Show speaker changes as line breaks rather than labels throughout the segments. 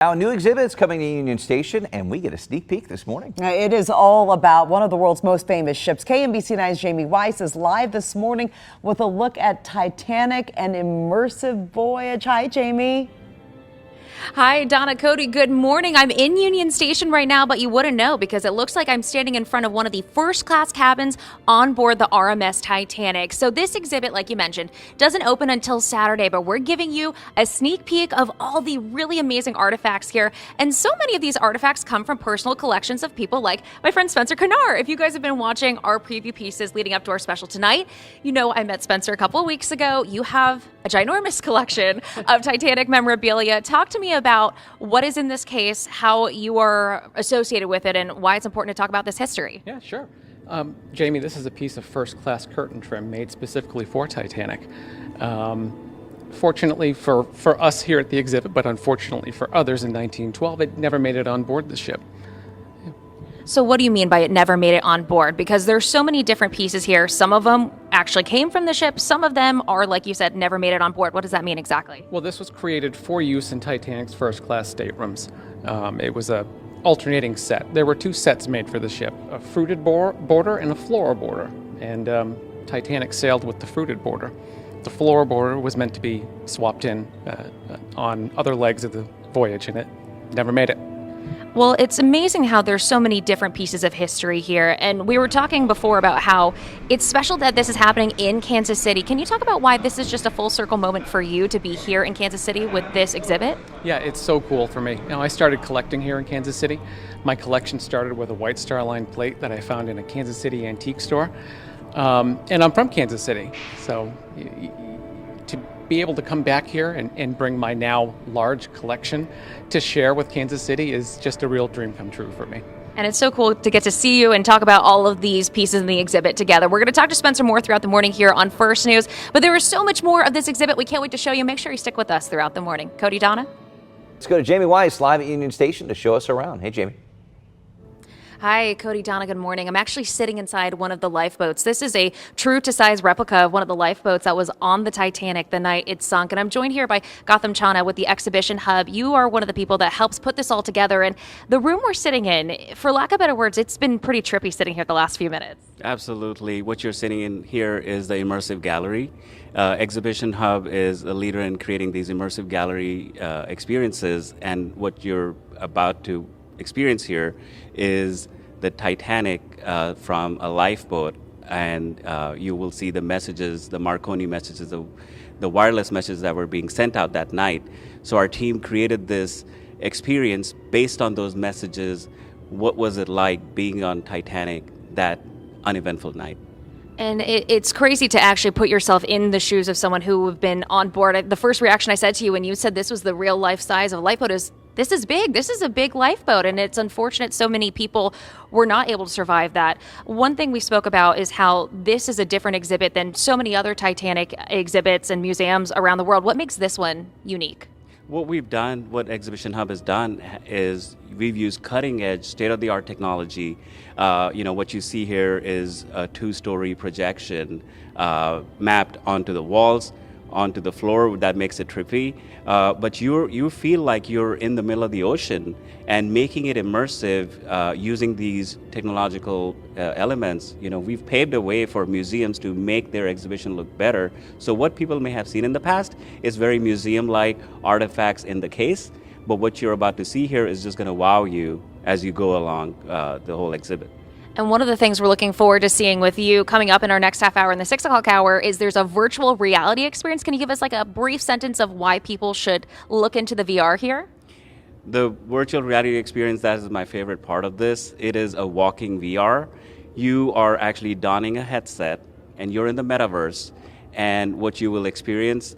Now, new exhibits coming to Union Station, and we get a sneak peek this morning.
It is all about one of the world's most famous ships. KMBC 9's Jamie Weiss is live this morning with a look at Titanic and Immersive Voyage. Hi, Jamie.
Hi, Donna, Cody. Good morning. I'm in Union Station right now, but you wouldn't know because it looks like I'm standing in front of one of the first-class cabins on board the RMS Titanic. So this exhibit, like you mentioned, doesn't open until Saturday, but we're giving you a sneak peek of all the really amazing artifacts here. And so many of these artifacts come from personal collections of people like my friend Spencer Cannar. If you guys have been watching our preview pieces leading up to our special tonight, you know I met Spencer a couple of weeks ago. You have a ginormous collection of Titanic memorabilia. Talk to me about what is in this case, how you are associated with it, and why it's important to talk about this history.
Yeah, sure. Jamie, this is a piece of first-class curtain trim made specifically for Titanic. Fortunately for us here at the exhibit, but unfortunately for others in 1912, it never made it on board the ship.
So what do you mean by it never made it on board? Because there's so many different pieces here. Some of them actually came from the ship. Some of them are, like you said, never made it on board. What does that mean exactly?
Well, this was created for use in Titanic's first-class staterooms. It was a alternating set. There were two sets made for the ship, a fruited border and a floral border. And Titanic sailed with the fruited border. The floral border was meant to be swapped in on other legs of the voyage, and it never made it.
Well, it's amazing how there's so many different pieces of history here. And we were talking before about how it's special that this is happening in Kansas City. Can you talk about why this is just a full circle moment for you to be here in Kansas City with this exhibit? Yeah,
it's so cool for me. I started collecting here in Kansas City. My collection started with a White Star Line plate that I found in a Kansas City antique store. And I'm from Kansas City, so to be able to come back here and bring my now large collection to share with Kansas City is just a real dream come true for me.
And it's so cool to get to see you and talk about all of these pieces in the exhibit together. We're going to talk to Spencer more throughout the morning here on First News, but there is so much more of this exhibit. We can't wait to show you. Make sure you stick with us throughout the morning. Cody, Donna?
Let's go to Jamie Weiss live at Union Station to show us around. Hey, Jamie.
Hi, Cody, Donna, good morning. I'm actually sitting inside one of the lifeboats. This is a true-to-size replica of one of the lifeboats that was on the Titanic the night it sunk. And I'm joined here by Gautam Chana with the Exhibition Hub. You are one of the people that helps put this all together. And the room we're sitting in, for lack of better words, it's been pretty trippy sitting here the last few minutes.
Absolutely. What you're sitting in here is the Immersive Gallery. Exhibition Hub is a leader in creating these immersive gallery experiences. And what you're about to experience here is the Titanic from a lifeboat, and you will see the messages, the Marconi messages, the wireless messages that were being sent out that night. So our team created this experience based on those messages. What was it like being on Titanic that uneventful night?
And it's crazy to actually put yourself in the shoes of someone who have been on board. The first reaction I said to you when you said this was the real life size of a lifeboat is, this is big. This is a big lifeboat, and it's unfortunate so many people were not able to survive that. One thing we spoke about is how this is a different exhibit than so many other Titanic exhibits and museums around the world. What makes this one unique?
What we've done, what Exhibition Hub has done, is we've used cutting-edge, state-of-the-art technology. What you see here is a two-story projection mapped onto the walls, onto the floor. That makes it trippy. But you feel like you're in the middle of the ocean, and making it immersive using these technological elements. We've paved a way for museums to make their exhibition look better. So what people may have seen in the past is very museum-like artifacts in the case, but what you're about to see here is just going to wow you as you go along the whole exhibit.
And one of the things we're looking forward to seeing with you coming up in our next half hour in the 6 o'clock hour is there's a virtual reality experience. Can you give us like a brief sentence of why people should look into the VR here?
The virtual reality experience, that is my favorite part of this. It is a walking VR. You are actually donning a headset and you're in the metaverse. And what you will experience,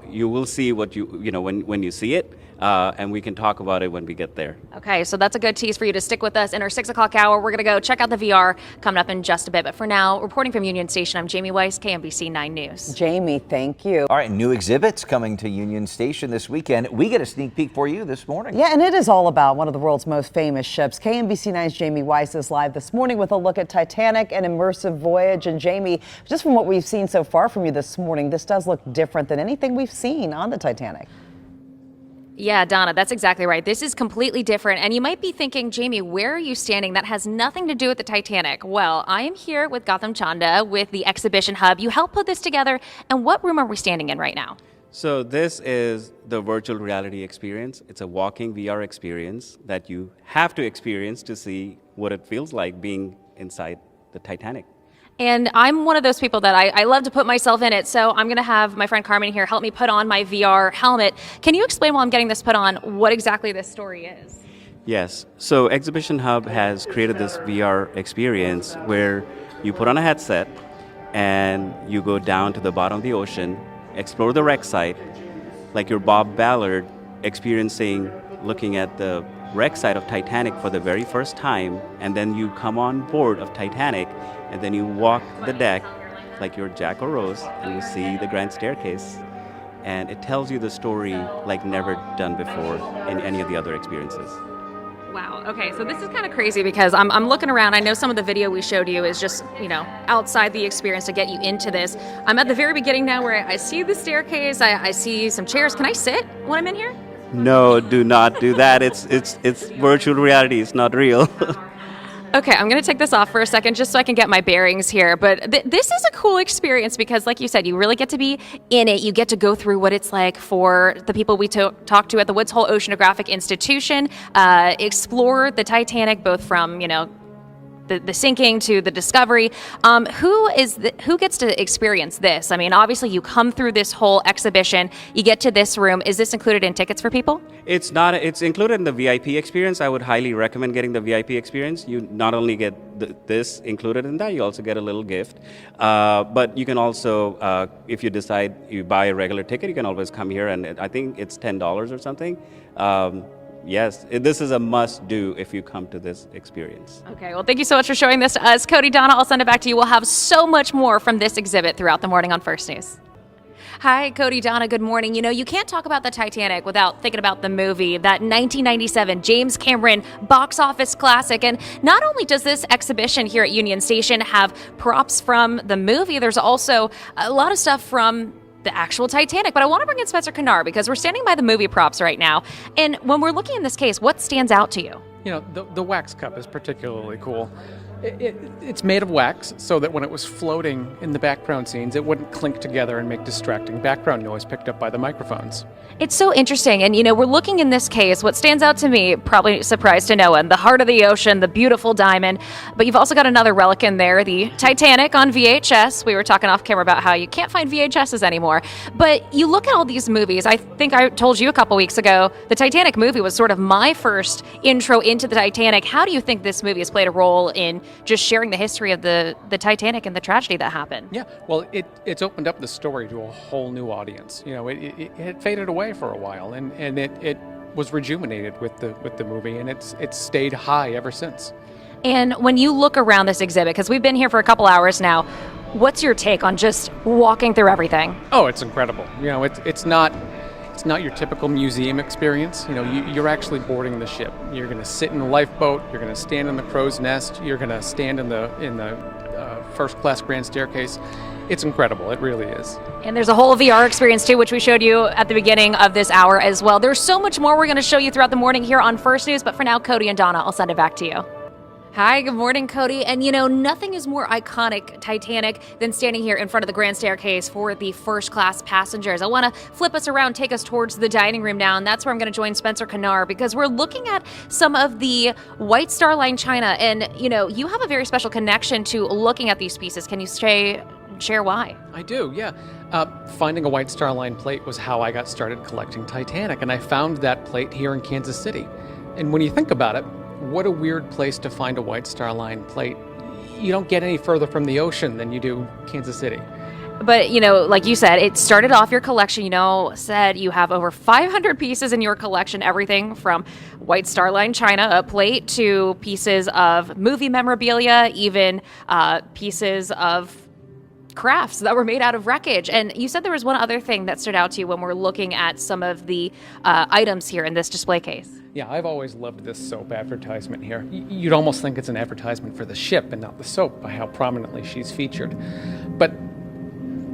you will see what when you see it. And we can talk about it when we get there.
Okay, so that's a good tease for you to stick with us in our 6 o'clock hour. We're going to go check out the VR coming up in just a bit. But for now, reporting from Union Station, I'm Jamie Weiss, KMBC 9 News.
Jamie, thank you.
All right, new exhibits coming to Union Station this weekend. We get a sneak peek for you this morning.
Yeah, and it is all about one of the world's most famous ships. KMBC 9's Jamie Weiss is live this morning with a look at Titanic and Immersive Voyage. And Jamie, just from what we've seen so far from you this morning, this does look different than anything we've seen on the Titanic.
Yeah, Donna, that's exactly right. This is completely different. And you might be thinking, Jamie, where are you standing? That has nothing to do with the Titanic. Well, I am here with Gautam Chanda with the Exhibition Hub. You helped put this together. And what room are we standing in right now?
So this is the virtual reality experience. It's a walking VR experience that you have to experience to see what it feels like being inside the Titanic.
And I'm one of those people that I love to put myself in it. So I'm going to have my friend Carmen here help me put on my VR helmet. Can you explain while I'm getting this put on what exactly this story is?
Yes. So Exhibition Hub has created this VR experience where you put on a headset and you go down to the bottom of the ocean, explore the wreck site, like you're Bob Ballard experiencing looking at the wreck site of Titanic for the very first time, and then you come on board of Titanic and then you walk the deck like you're Jack or Rose and you see the grand staircase, and it tells you the story like never done before in any of the other experiences.
Wow. Okay. So this is kind of crazy because I'm looking around. I know some of the video we showed you is just, outside the experience to get you into this. I'm at the very beginning now where I see the staircase. I see some chairs. Can I sit when I'm in here?
No, do not do that. It's virtual reality. It's not real.
Okay, I'm going to take this off for a second just so I can get my bearings here. But this is a cool experience because, like you said, you really get to be in it. You get to go through what it's like for the people we talked to at the Woods Hole Oceanographic Institution, explore the Titanic, both from, the sinking to the discovery. Who gets to experience this? I mean, obviously you come through this whole exhibition, you get to this room. Is this included in tickets for people?
It's not. It's included in the VIP experience. I would highly recommend getting the VIP experience. You not only get this included in that, you also get a little gift. But you can also, if you decide you buy a regular ticket, you can always come here, and I think it's $10 or something. Yes, this is a must-do if you come to this experience.
Okay, well, thank you so much for showing this to us. Cody, Donna, I'll send it back to you. We'll have so much more from this exhibit throughout the morning on First News. Hi, Cody, Donna, good morning. You can't talk about the Titanic without thinking about the movie, that 1997 James Cameron box office classic. And not only does this exhibition here at Union Station have props from the movie, there's also a lot of stuff from the actual Titanic. But I want to bring in Spencer Kennard because we're standing by the movie props right now. And when we're looking in this case, what stands out to you?
The wax cup is particularly cool. It's made of wax so that when it was floating in the background scenes, it wouldn't clink together and make distracting background noise picked up by the microphones.
It's so interesting. And, we're looking in this case, what stands out to me, probably surprised to no one, the heart of the ocean, the beautiful diamond. But you've also got another relic in there, the Titanic on VHS. We were talking off camera about how you can't find VHSs anymore. But you look at all these movies. I think I told you a couple weeks ago, the Titanic movie was sort of my first intro into the Titanic. How do you think this movie has played a role in just sharing the history of the Titanic and the tragedy that happened?
Yeah, well, it's opened up the story to a whole new audience. It had faded away for a while, and it was rejuvenated with the movie, and it's stayed high ever since.
And when you look around this exhibit, because we've been here for a couple hours now, what's your take on just walking through everything?
Oh, it's incredible. It's not your typical museum experience. You're actually boarding the ship. You're going to sit in the lifeboat. You're going to stand in the crow's nest. You're going to stand in the first-class grand staircase. It's incredible. It really is.
And there's a whole VR experience, too, which we showed you at the beginning of this hour as well. There's so much more we're going to show you throughout the morning here on First News. But for now, Cody and Donna, I'll send it back to you. Hi, good morning, Cody. And nothing is more iconic Titanic than standing here in front of the grand staircase for the first class passengers. I want to flip us around, take us towards the dining room now, and that's where I'm going to join Spencer Kennard because we're looking at some of the White Star Line china. And, you have a very special connection to looking at these pieces. Can you share why?
I do, yeah. Finding a White Star Line plate was how I got started collecting Titanic, and I found that plate here in Kansas City. And when you think about it, what a weird place to find a White Star Line plate. You don't get any further from the ocean than you do Kansas City.
But, like you said, it started off your collection, said you have over 500 pieces in your collection, everything from White Star Line china, a plate, to pieces of movie memorabilia, even pieces of crafts that were made out of wreckage. And you said there was one other thing that stood out to you when we're looking at some of the items here in this display case.
Yeah, I've always loved this soap advertisement here. You'd almost think it's an advertisement for the ship and not the soap by how prominently she's featured. But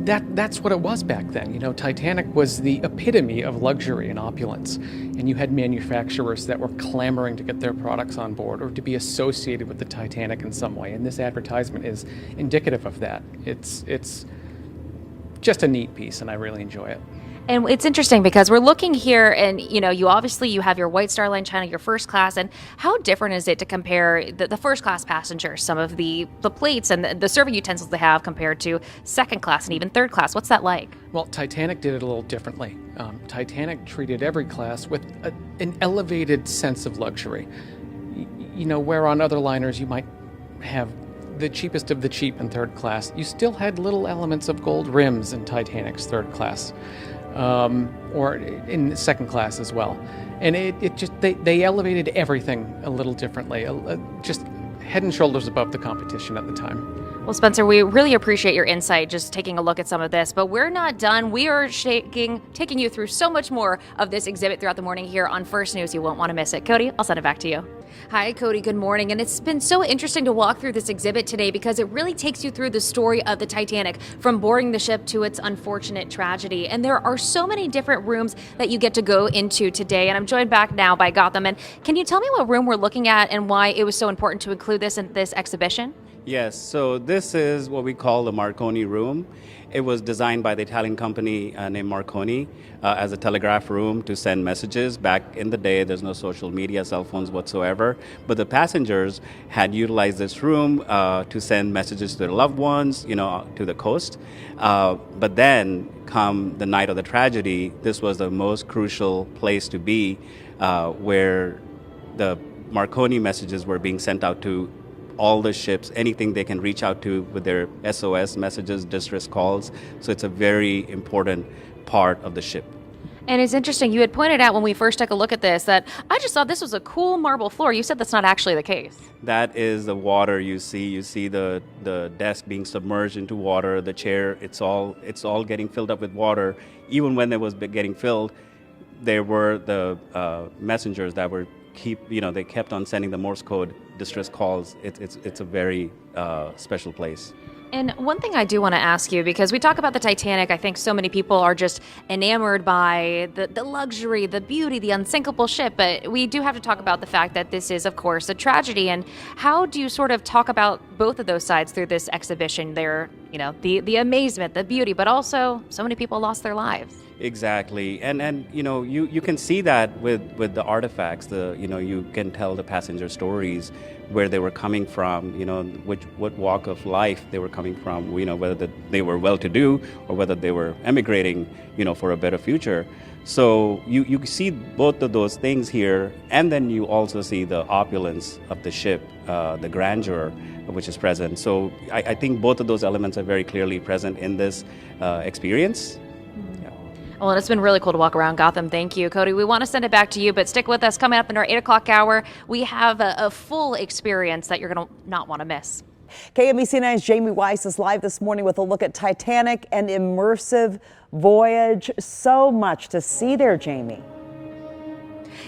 that's what it was back then. You know, Titanic was the epitome of luxury and opulence, and you had manufacturers that were clamoring to get their products on board or to be associated with the Titanic in some way. And this advertisement is indicative of that. It's just a neat piece, and I really enjoy it.
And it's interesting because we're looking here and, you know, you have your White Star Line China, your first class, and how different is it to compare the first class passengers, some of the plates and the serving utensils they have compared to second class and even third class? What's that like?
Well, Titanic did it a little differently. Titanic treated every class with an elevated sense of luxury. You know, where on other liners you might have the cheapest of the cheap in third class, you still had little elements of gold rims in Titanic's third class. Or in second class as well. And it just, they elevated everything a little differently, just head and shoulders above the competition at the time.
Well, Spencer, we really appreciate your insight just taking a look at some of this, but we're not done. We are taking you through so much more of this exhibit throughout the morning here on First News. You won't want to miss it. Cody, I'll send it back to you. Hi, Cody. Good morning. And it's been so interesting to walk through this exhibit today because it really takes you through the story of the Titanic from boarding the ship to its unfortunate tragedy. And there are so many different rooms that you get to go into today. And I'm joined back now by Gotham. And can you tell me what room we're looking at and why it was so important to include this in this exhibition?
Yes, so this is what we call the Marconi room. It was designed by the Italian company named Marconi as a telegraph room to send messages. Back in the day, there's no social media, cell phones whatsoever, but the passengers had utilized this room to send messages to their loved ones, you know, to the coast. But then, come the night of the tragedy, this was the most crucial place to be, where the Marconi messages were being sent out to all the ships, anything they can reach out to with their SOS messages, distress calls. So it's a very important part of the ship.
And it's interesting, you had pointed out when we first took a look at this that I just thought this was a cool marble floor. You said that's not actually the case.
That is the water you see. You see the desk being submerged into water, the chair, it's all getting filled up with water. Even when it was getting filled, there were the messengers that were they kept on sending the Morse code distress calls. It's a very special place.
And one thing I do want to ask you, because we talk about the Titanic, I think so many people are just enamored by the luxury, the beauty, the unsinkable ship, but we do have to talk about the fact that this is, of course, a tragedy. And how do you sort of talk about both of those sides through this exhibition? There, you know, the amazement, the beauty, but also so many people lost their lives.
Exactly, and you know, you can see that with the artifacts. You can tell the passenger stories, where they were coming from, you know, what walk of life they were coming from, you know, whether they were well-to-do or whether they were emigrating, you know, for a better future. So you see both of those things here, and then you also see the opulence of the ship, the grandeur which is present. So I think both of those elements are very clearly present in this experience.
Well, and it's been really cool to walk around Gotham. Thank you, Cody. We want to send it back to you, but stick with us. Coming up in our 8 o'clock hour, we have a full experience that you're going to not want to miss.
KMBC 9's Jamie Weiss is live this morning with a look at Titanic and Immersive Voyage. So much to see there, Jamie.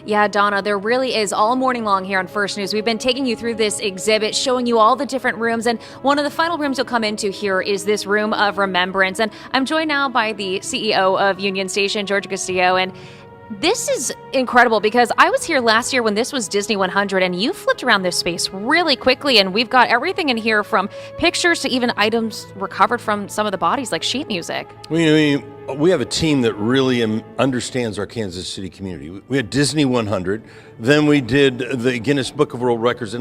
Yeah, Donna, there really is all morning long here on First News. We've been taking you through this exhibit, showing you all the different rooms. And one of the final rooms you'll come into here is this room of remembrance. And I'm joined now by the CEO of Union Station, George Castillo. And this is incredible because I was here last year when this was Disney 100, and you flipped around this space really quickly. And we've got everything in here from pictures to even items recovered from some of the bodies, like sheet music.
We have a team that really understands our Kansas City community. We had Disney 100, then we did the Guinness Book of World Records.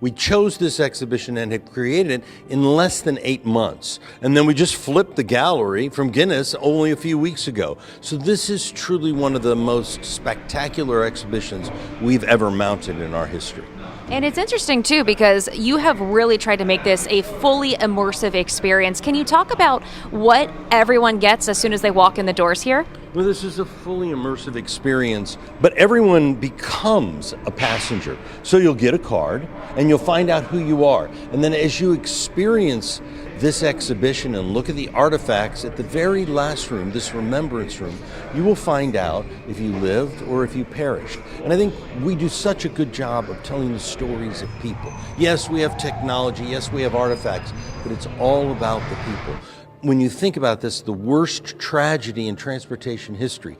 We chose this exhibition and had created it in less than 8 months. And then we just flipped the gallery from Guinness only a few weeks ago. So this is truly one of the most spectacular exhibitions we've ever mounted in our history.
And it's interesting, too, because you have really tried to make this a fully immersive experience. Can you talk about what everyone gets as soon as they walk in the doors here?
Well, this is a fully immersive experience, but everyone becomes a passenger. So you'll get a card, and you'll find out who you are. And then as you experience this exhibition and look at the artifacts at the very last room, this remembrance room, you will find out if you lived or if you perished. And I think we do such a good job of telling the stories of people. Yes, we have technology, yes, we have artifacts, but it's all about the people. when you think about this, the worst tragedy in transportation history,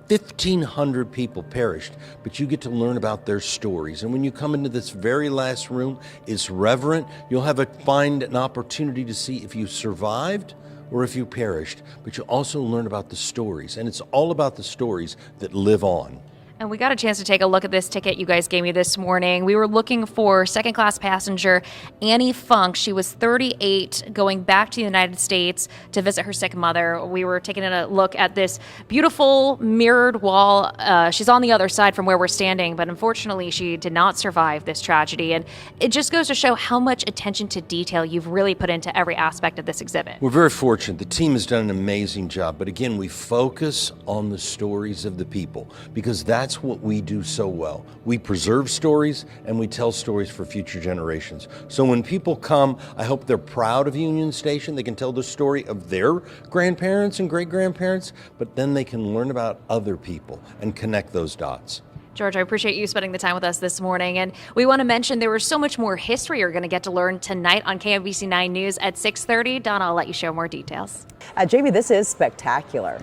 1,500 people perished, but you get to learn about their stories. And when you come into this very last room, it's reverent. You'll find an opportunity to see if you survived or if you perished, but you'll also learn about the stories. And it's all about the stories that live on.
And we got a chance to take a look at this ticket you guys gave me this morning. We were looking for second class passenger Annie Funk. She was 38, going back to the United States to visit her sick mother. We were taking a look at this beautiful mirrored wall. She's on the other side from where we're standing, but unfortunately she did not survive this tragedy. And it just goes to show how much attention to detail you've really put into every aspect of this exhibit.
We're very fortunate. The team has done an amazing job. But again, we focus on the stories of the people because that's what we do so well. We preserve stories and we tell stories for future generations. So when people come, I hope they're proud of Union Station. They can tell the story of their grandparents and great-grandparents, but then they can learn about other people and connect those dots.
George, I appreciate you spending the time with us this morning. And we want to mention there was so much more history you're going to get to learn tonight on KMBC 9 News at 6:30. Donna, I'll let you share more details.
Jamie, this is spectacular.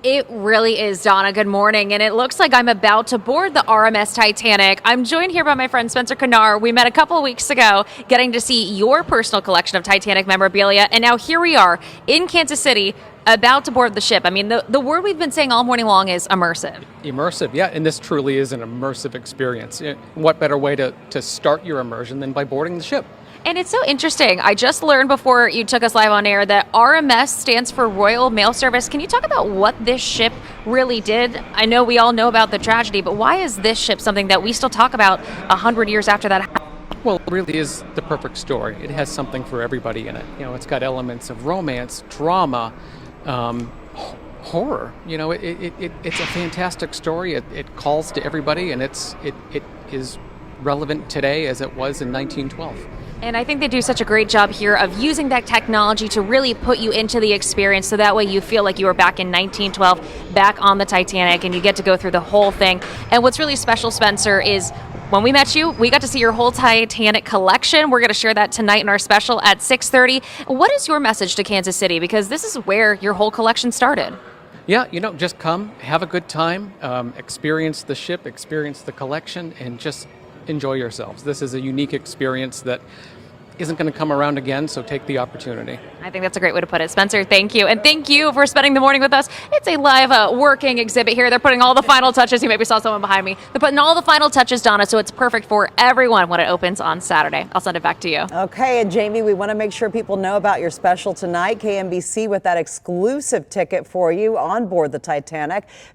It really is, Donna. Good morning. And it looks like I'm about to board the RMS Titanic. I'm joined here by my friend Spencer Kennard. We met a couple of weeks ago getting to see your personal collection of Titanic memorabilia. And now here we are in Kansas City about to board the ship. I mean, the word we've been saying all morning long is immersive.
Immersive, yeah, and this truly is an immersive experience. What better way to start your immersion than by boarding the ship?
And it's so interesting. I just learned before you took us live on air that RMS stands for Royal Mail Service. Can you talk about what this ship really did? I know we all know about the tragedy, but why is this ship something that we still talk about 100 years after that happened?
Well, it really is the perfect story. It has something for everybody in it. You know, it's got elements of romance, drama, horror. You know, it's a fantastic story. It calls to everybody, and it is relevant today as it was in 1912.
And I think they do such a great job here of using that technology to really put you into the experience so that way you feel like you were back in 1912, back on the Titanic, and you get to go through the whole thing. And what's really special, Spencer, is when we met you, we got to see your whole Titanic collection. We're going to share that tonight in our special at 6:30. What is your message to Kansas City? Because this is where your whole collection started.
Yeah, you know, just come, have a good time, experience the ship, experience the collection, and just enjoy yourselves. This is a unique experience that isn't going to come around again, so take the opportunity.
I think that's a great way to put it. Spencer, thank you. And thank you for spending the morning with us. It's a live working exhibit here. They're putting all the final touches. You maybe saw someone behind me. They're putting all the final touches, Donna, so it's perfect for everyone when it opens on Saturday. I'll send it back to you.
Okay, and Jamie, we want to make sure people know about your special tonight. KMBC with that exclusive ticket for you on board the Titanic.